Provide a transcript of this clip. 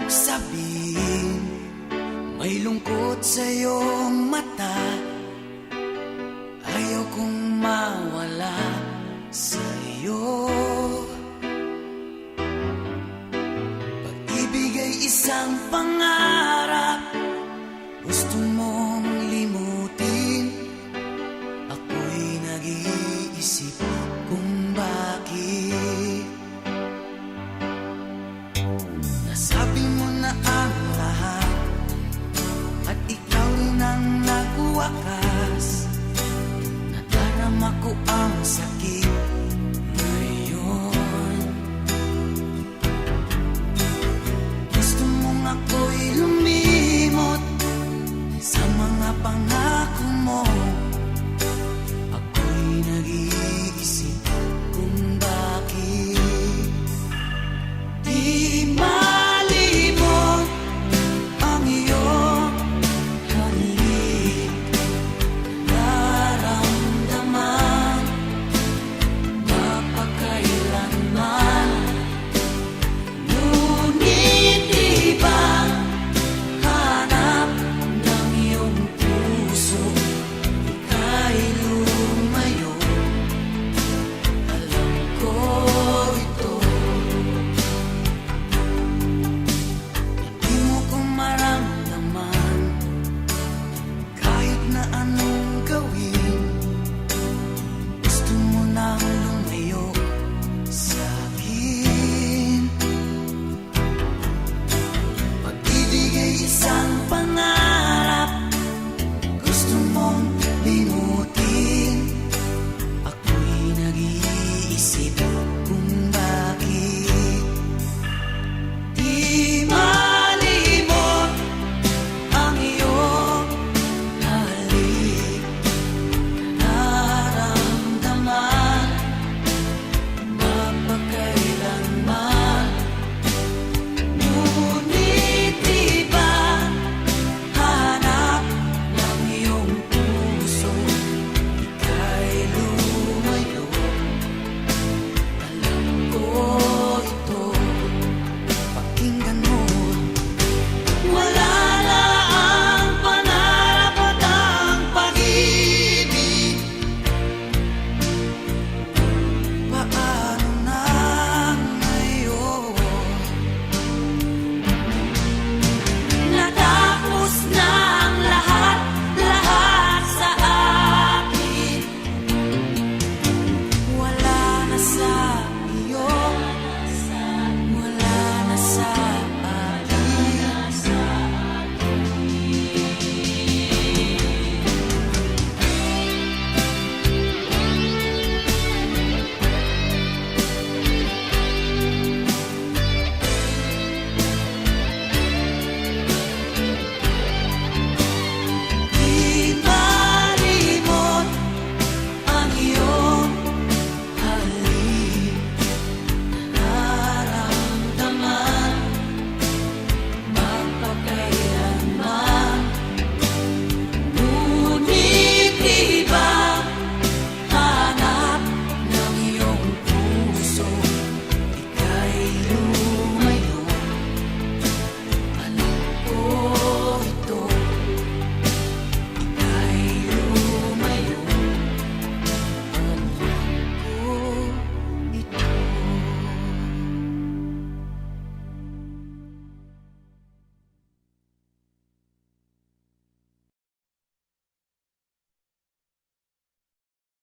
sabihin, may lungkot sa iyong mata. Ayaw kong mawala sa iyo. Pag-ibig ay isang pangarap, gusto mong limutin. Ako'y nag-iisip kung bakit. Nasabi mo na ang lahat at ikaw rin ang nagwakas. Nadarama ko ang sakit ngayon. Gusto mong ako'y lumimot sa mga pangako mo. Ako'y nag-iisip kung bakit di malimot ang iyong halik. Nararamdaman mapakailanman, ngunit iba hanap ng iyong puso. Ika'y lumayo, alam ko ito. Hindi mo ko maramdaman kahit na ano